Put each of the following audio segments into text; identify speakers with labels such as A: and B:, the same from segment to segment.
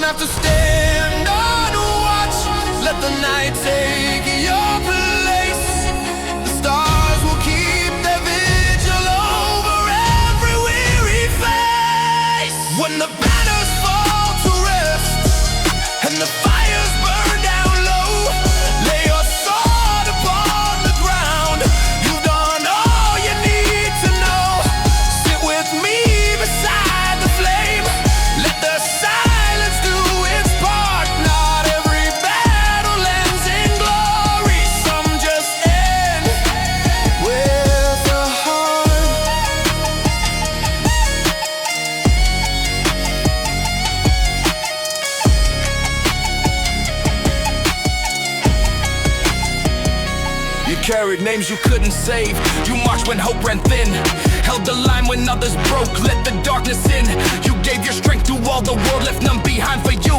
A: don't have to stand on watch. Let the night take your place. The stars will keep their vigil over every weary face. When the banners fall to rest and the fires burn down low, lay your sword upon the ground. You've done all you need to know. Sit with me beside the flame. Let the silence do its part. Not every battle ends in glory. Some just end with a heart. You carried names you couldn't save. You marched when hope ran thin. Held the line when others broke. Let the darkness in. You gave your strength to all the world, left none behind for you.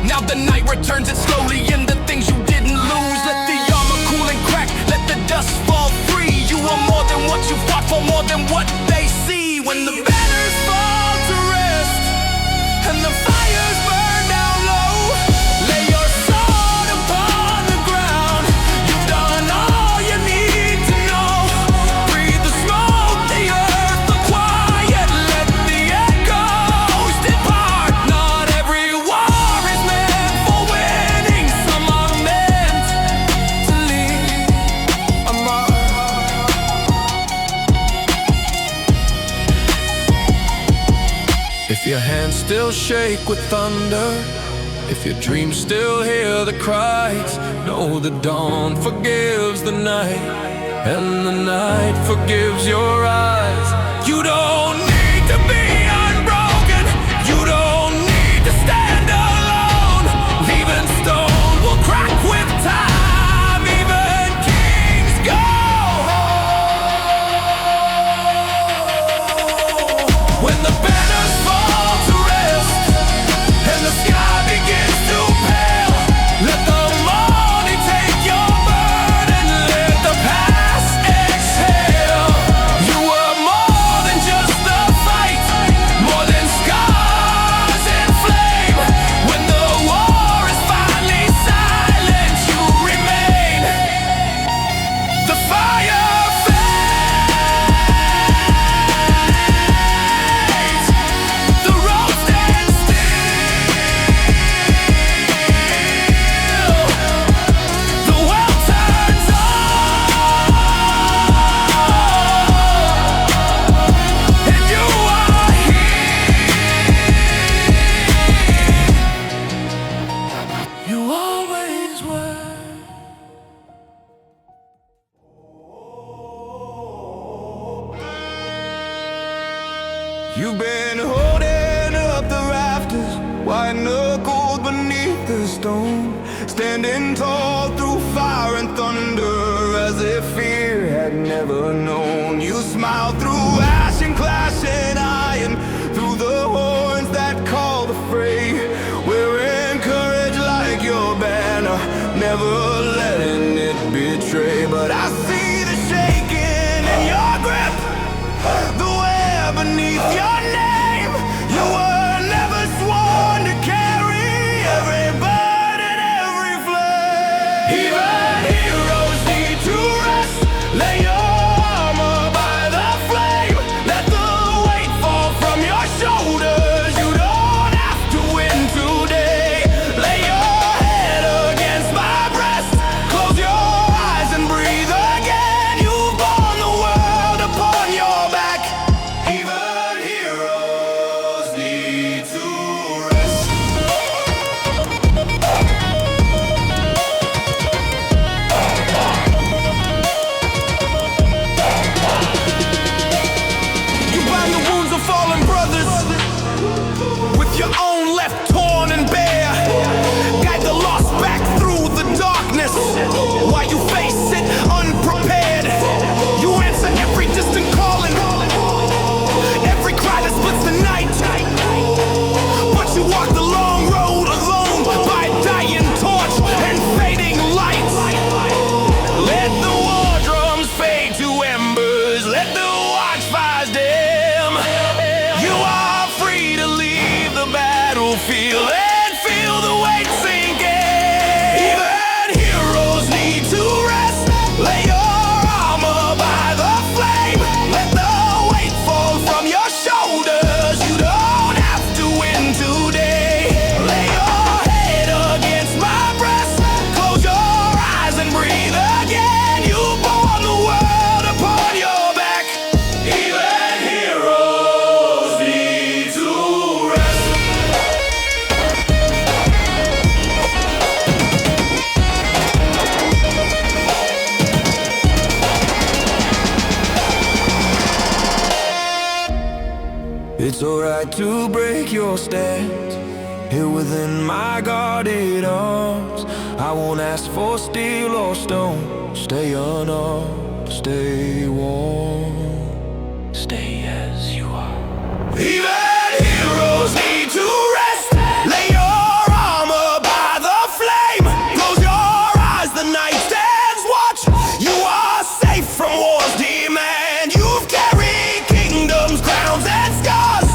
A: Now the night returns it slowly in the things you didn't lose. Let the armor cool and crack. Let the dust fall free. You are more than what you fought for, more than what they see. When the banners fall to rest and the fires burn down low, lay your sword upon the ground. You've done all you need to know. Breathe the smoke, the earth, the quiet. Let the echoes depart. Not every war is meant for winning. Some are meant to leave a mark. If your hands still shake with thunder, if your dreams still hear the cries, know the dawn forgives the night, and the night forgives your eyes. You don't need to be unbroken. You don't need to stand alone. Even stone will crack with time. Even kings go. When the banners fall to rest and the sky begins to pale, let the morning take your burden. Let the past exhale. You were more than just a fight, more than scars and flame. When the war is finally silent, you remain. The fire fades, the road stands still, the world turns on, and you are here. You always were. You've been holding up the rafters, white knuckled beneath the stone, standing tall through fire and thunder, as if fear had never known. You smiled through ash and clash and iron, through the horns that call the fray, wearing courage like your banner, never letting it betray. But I see the shaking in your grip, the wear beneath your name. You were never sworn to carry every burden, every flame. Even heroes need to rest. Lay your armor by the flame. Let the weight fall from your shoulders. You don't have to win today. Lay your head against my breast. Close your eyes and breathe again. You've borne the world upon your back. Even heroes need to rest. You bind the wounds of fallen brothers with your own left torn and bare. Guide the lost back through the darkness while you face it unprepared. You answer every distant calling, every cry that splits the night. But you walk the long road alone by a dying torch and fading light. Let the war drums fade to embers. Let the watchfires dim. You are free to leave the battlefield and feel the weight sinking. Even heroes need to rest. Lay your armor by the flame. Let the weight fall from your shoulders. You don't have to win today. Lay your head against my breast. Close your eyes and breathe again. You bore the world upon your back. Even heroes need to rest. It's alright to break your stance. Here within my guarded arms, I won't ask for steel or stone. Stay unarmed, stay warm, stay as you are. Even heroes need to rest. Lay your armor by the flame. Close your eyes, the night stands watch. You are safe from war's demand. You've carried kingdoms, crowns, and scars.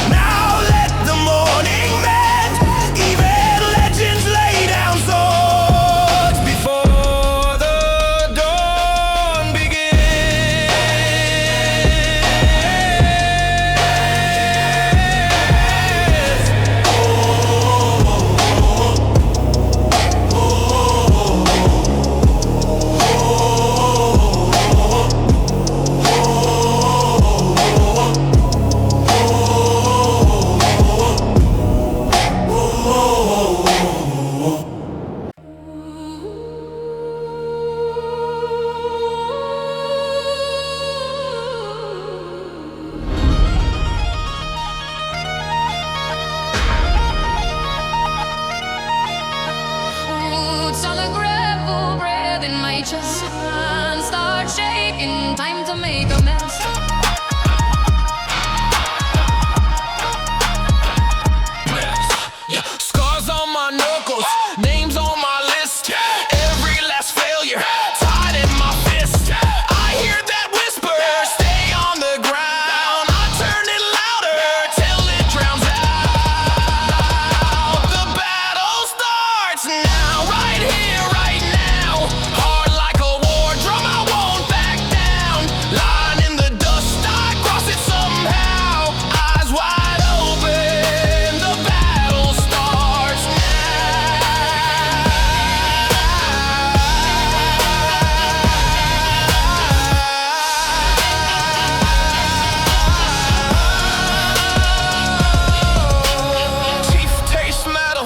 A: Now let the morning mend. Even legends lay down swords before the dawn begins.
B: Roots on the gravel, breath in my chest. Hands start shaking, time to make a mess.
A: Scars on my knuckles, names on my list. Every last failure, tied in my fist. I hear that whisper, stay on the ground. I turn it louder till it drowns out. The battle starts now, right here, right now. Hard like a war drum, I won't back down. Lying in the dust, I cross it somehow. Eyes wide open, the battle starts now. Teeth taste metal,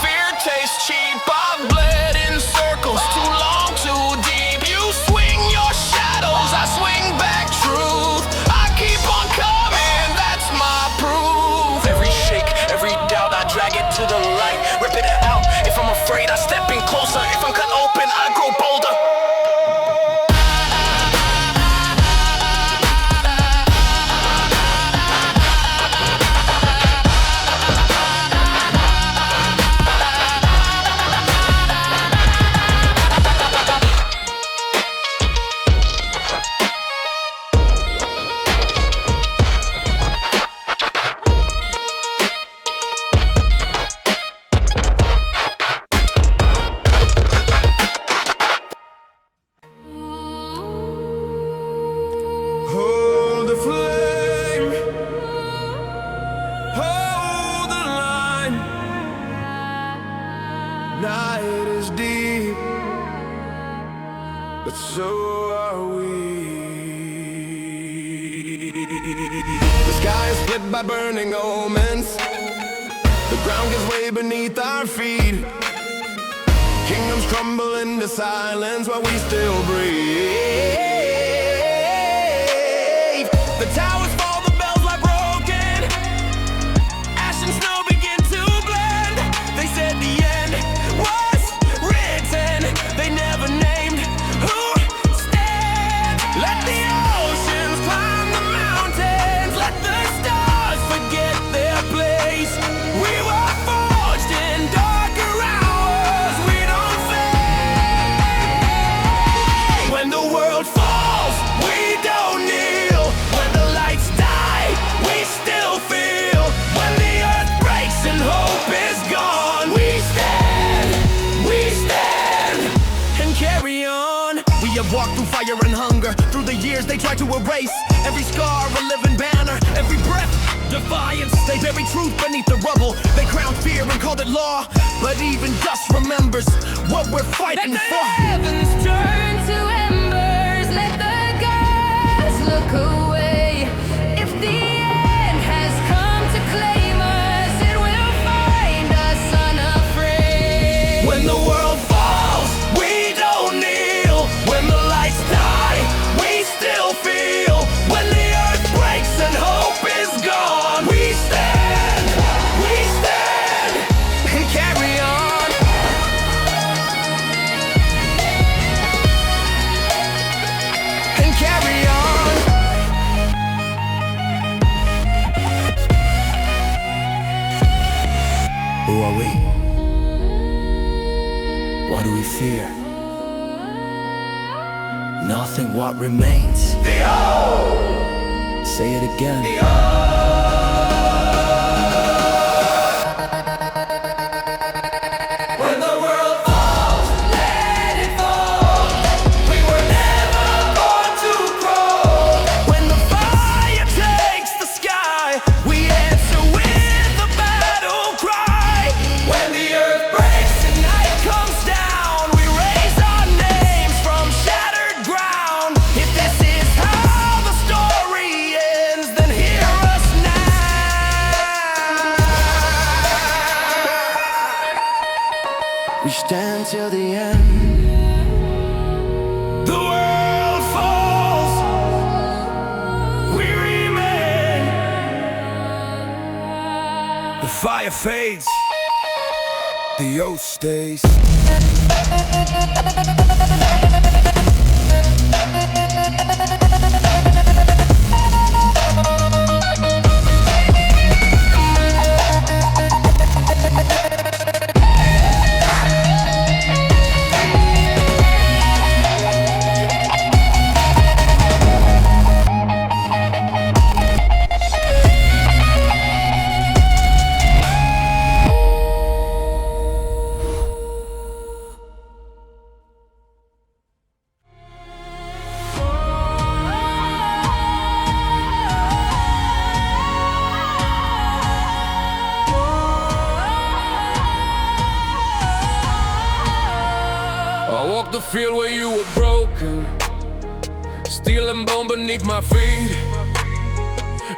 A: fear tastes cheap. I've bled in circles, too long, too deep. You swing your shadows, I swing back truth. I keep on coming, that's my proof. Every shake, every doubt, I drag it to the light. Rip it out, if I'm afraid, I step in closer. If I'm cut open, I grow bolder. Hold the flame, hold the line. Night is deep, but so are we. The sky is split by burning omens. The ground gives way beneath our feet. Kingdoms crumble into silence while we still breathe. The towers fall, the bells lie broken. Ash and snow begin to blend. They said the end was written. They never named who stands. Let the oceans climb the mountains. Let the stars forget their place. We were forged in darker hours. We don't fade. When the world
C: walked through fire and hunger. Through the years they tried to erase every scar, a living banner, every breath, defiance. They buried truth beneath the rubble. They crowned fear and called it law. But even dust remembers what we're fighting
B: Let the
C: for.
B: heavens turn to embers. Let the gods look away. If the end has come to claim us, it will find us unafraid.
C: When the world falls, we don't kneel. When the lights die, we still feel. When the earth breaks and hope is gone, we stand and carry on. And carry on. Who are we? What do we fear? Nothing. What remains? The old. Say it again. The when the world falls, let it fall. We were never born to crawl. When the fire takes the sky, we answer with the battle cry. When the earth breaks and night comes down, we raise our names from shattered ground. If this is how the story ends, then hear us now. We stand till the end. The world falls, we remain. The fire fades, the oath stays.
D: I walked the field where you were broken, steel and bone beneath my feet.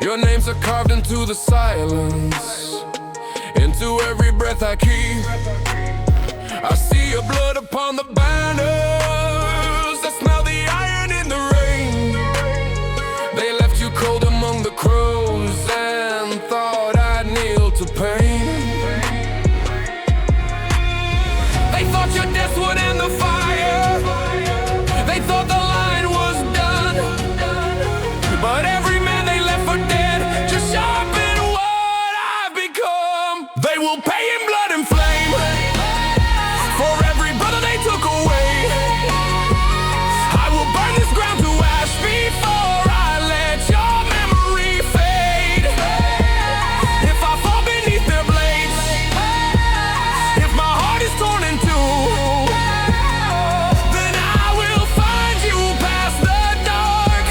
D: Your names are carved into the silence, into every breath I keep. I see your blood upon the banners, I smell the iron in the rain. They left you cold among the crows and thought I'd kneel to pain. They thought your death would end the fire. They thought the line was done. But every man they left for dead just sharpened what I've become. They will pay in blood and flame for every brother they took away. I will burn this ground to ash before I let your memory fade. If I fall beneath their blades, if my heart is torn in two, then I will find you past the dark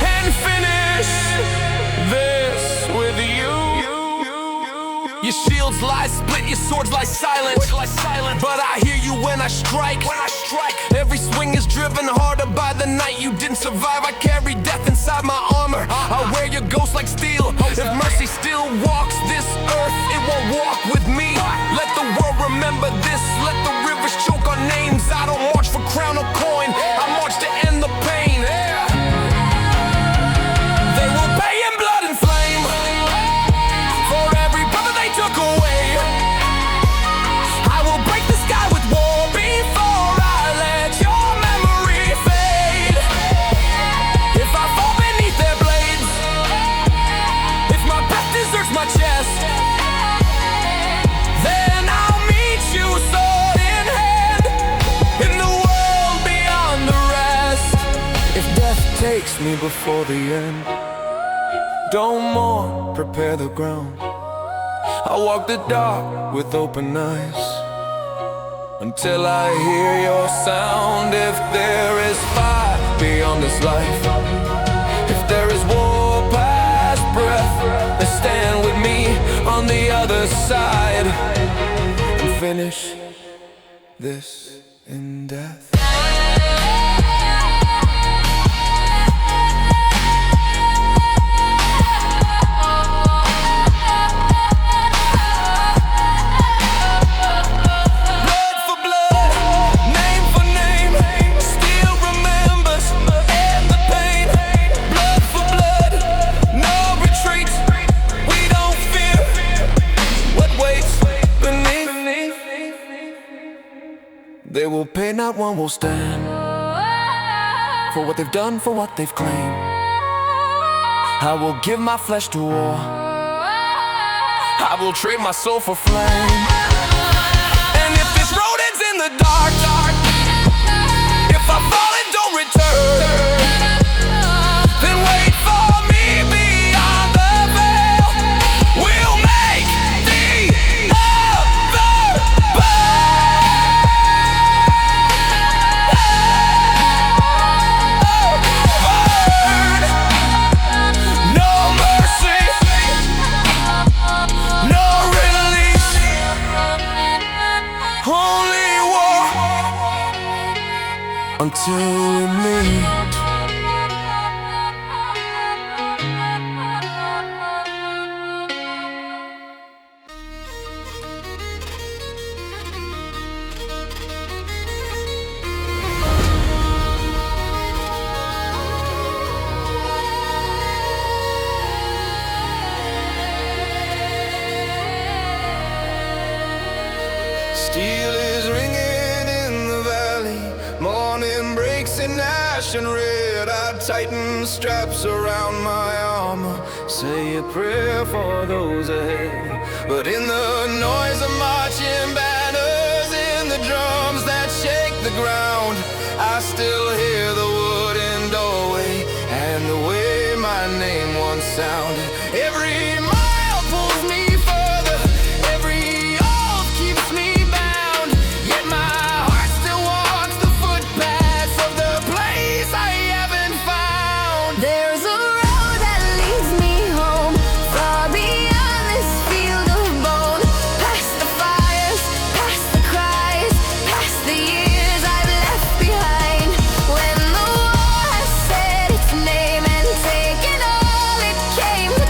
D: and finish this with you. Your shields lie split, your swords lie silent. But I hear you when I strike. Every swing is driven harder by the night. You didn't survive, I carry death inside my armor. I wear your ghost like steel. If mercy still walks this earth, it won't walk with me. Let the world remember this. Let the rivers choke on names. I don't march for crown or coin, I march to end the pain. They will pay in blood and flame for every brother they took away. I will break the sky with war before I let your memory fade. If I fall beneath their blades, if my path deserts my chest, then I'll meet you sword in hand in the world beyond the rest. If death takes me before the end, don't mourn, prepare the ground. I walk the dark with open eyes. until I hear your sound. If there is fire beyond this life, if there is war past breath, then stand with me on the other side and finish this in death. They will pay, not one will stand, for what they've done, for what they've claimed. I will give my flesh to war, I will trade my soul for flame. And if this road ends in the dark, if I fall and don't return, then wait for me beyond the veil. We'll make the other burn. No mercy, no release, only war until we meet.
A: Steel is ringing in the valley, morning breaks in ash and red. I tighten straps around my armor, say a prayer for those ahead. But in the noise of marching banners, in the drums that shake the ground, I still hear the wooden doorway and the way my name once sounded. Every mile pulls me further, every oath keeps me bound, yet my heart still walks the footpaths of the place I haven't found.
B: There's a road that leads me home, far beyond this field of bone. Past the fires, past the cries, past the years I've left behind. When the war has said its name and taken all it came to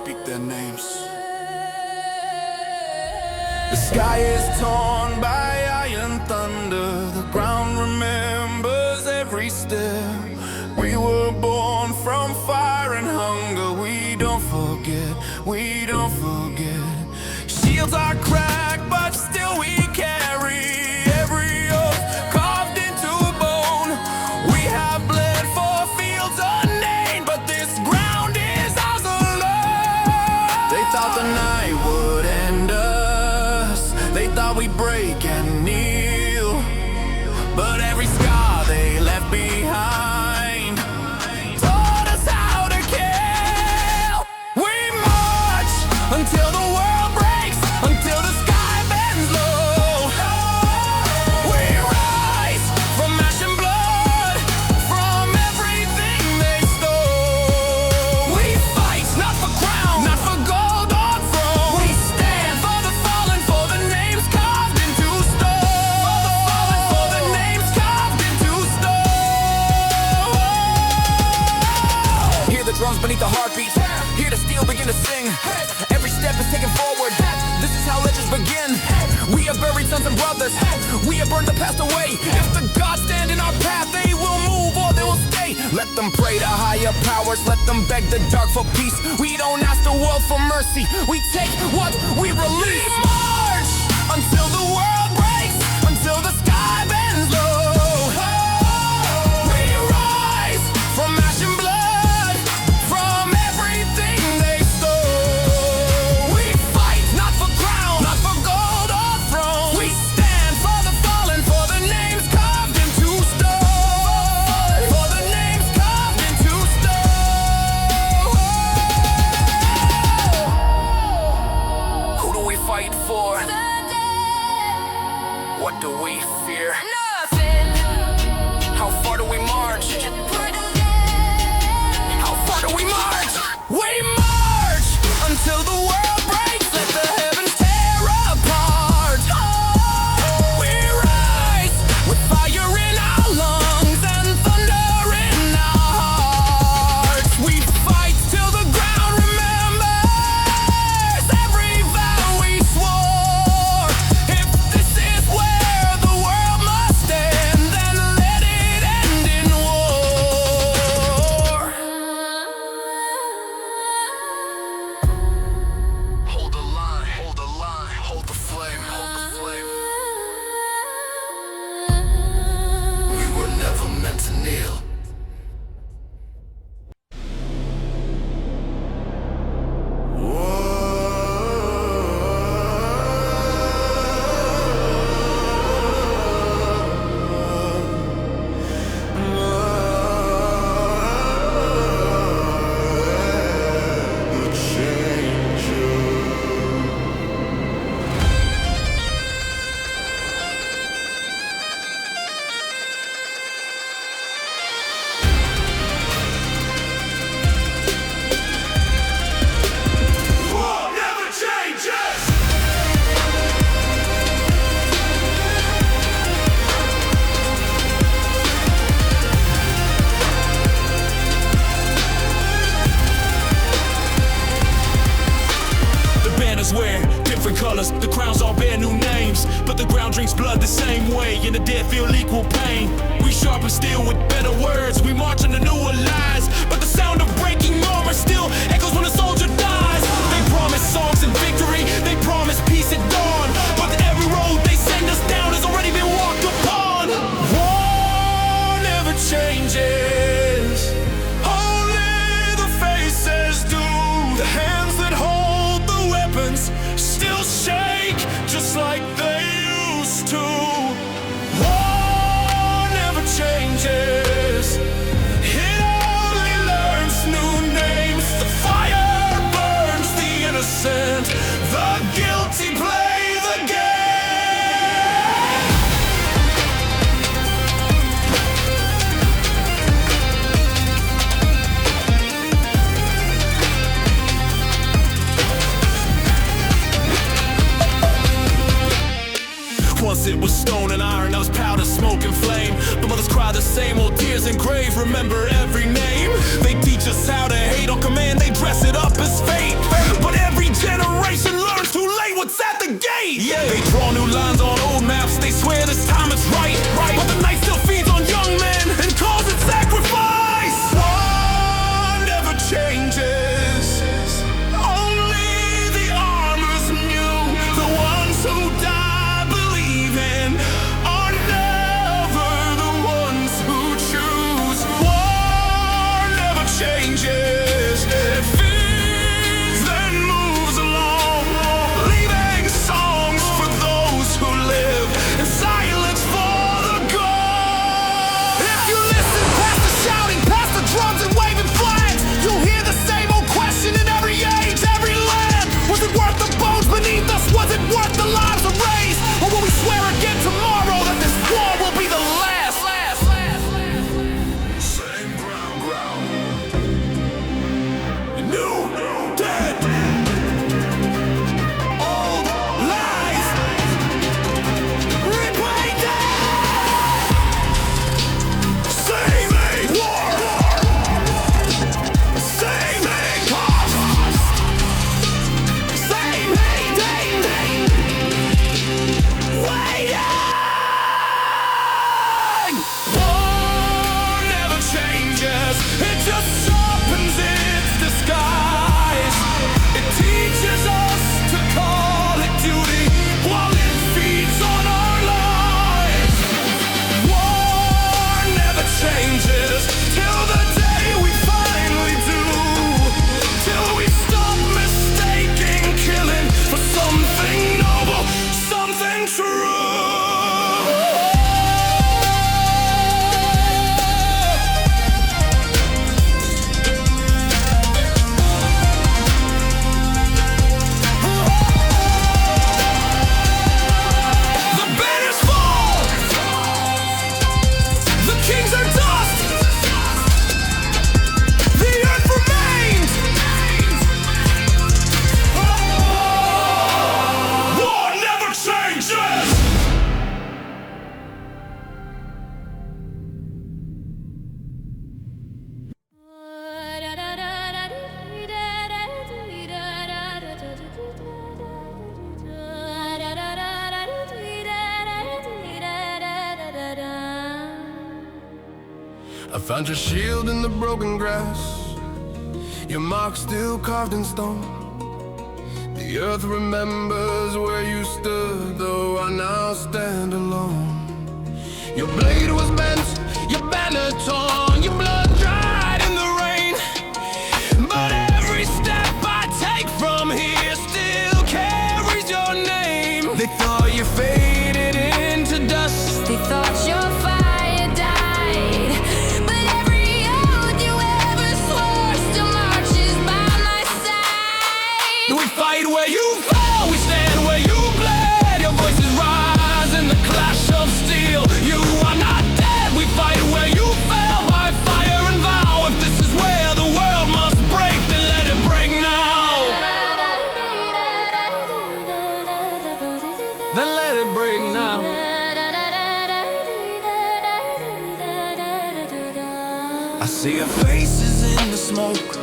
D: speak their names.
A: The sky is torn by iron thunder. The ground remembers every step. We were born from fire and hunger. We don't forget, we don't forget. Shields are cracked, but still we carry every oath carved into bone. We have bled for fields unnamed, but this ground is ours alone. They thought the night would end us. They thought we'd break and kneel, but every scar they left behind taught us how to kill. We march until the world breaks, until the sky bends low. We rise from ash and blood, from everything they stole. We fight not for crown, not for gold or throne. We stand for the fallen, for the names carved into stone. For the names carved into stone.
D: Hear the drums beneath the heartbeat. Hear the steel begin to sing. Every step is taken forward. This is how legends begin. We have buried sons and brothers. We have burned the past away. If the gods stand in our path, they will move or they will stay. Let them pray to higher powers. Let them beg the dark for peace. We don't ask the world for mercy. We take what we release. We march until the world breaks, until the sky bends low. We rise from ash and blood, from everything they stole. We fight not for crown, not for gold or throne. We stand for the fallen, for the names carved into stone. For the names carved into stone. Who do we fight for? What do we fear?
B: Nothing.
D: How far do we march? How far do we march? We march until the world breaks. Let the heavens tear apart. We rise with fire in our lungs and thunder in our hearts. We fight till the ground remembers every vow we swore. If this is where the world must end, then let it end in war. Hold the line, hold the line, hold the flame, hold the flame. We were never meant to kneel.
C: Never changes.
E: The banners wear different colors, the crowns all bear new names, but the ground drinks blood the same way, and the dead feel equal pain. We sharpen steel with better words, we march into newer lies, but the sound of breaking armor still echoes when a soldier dies. They promise songs and victory, they promise peace at dawn, but every road they send us down has already been walked upon. War never changes, only the faces do. The hands that hold the weapons still shake just like they used to. War never changes, it only learns new names. The fire burns the innocent, the guilty play the game. Once it was stone and iron, now it's powder, smoke and flame. But mothers cry the same old tears in grave. Remember every name. They teach us how to hate on command, they dress it up as fate.
A: I found your shield in the broken grass, your mark still carved in stone. The earth remembers where you stood, though I now stand alone. Your blade was bent, your banner torn, your blood dried in the rain. But every step I take from here still carries your name. They thought you faded into dust,
B: They thought your fire died, but every oath you ever swore still marches by my side.
D: We fight where you fell, we stand where you bled. Your voices rise in the clash of steel. You are not dead, we fight where you fell by fire and vow. If this is where the world must break, then let it break now. Then let it break now. I see your faces in the smoke,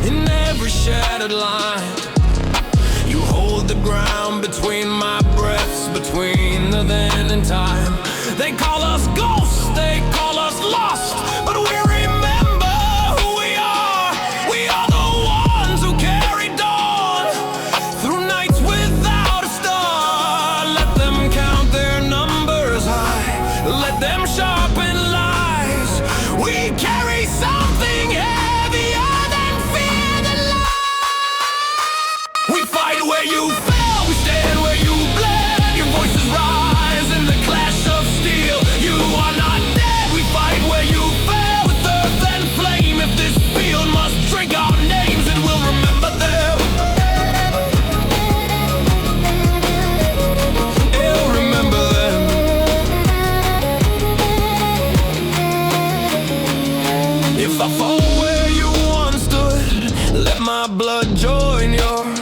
D: in every shattered line. You hold the ground between my breaths, between the then and time. They call us ghosts, they call us lost, but we remember who we are. We are the ones who carry dawn through nights without a star. Let them count their numbers high, let them sharpen lies. We carry something heavier than fear the light. We fight where you fell, we stand where you bled. Your voices rise in the clash of steel. You are not dead, we fight where you fell, with earth and flame. If this field must drink our names, it will remember them. It'll remember them. If I fall where you once stood, let my blood join yours.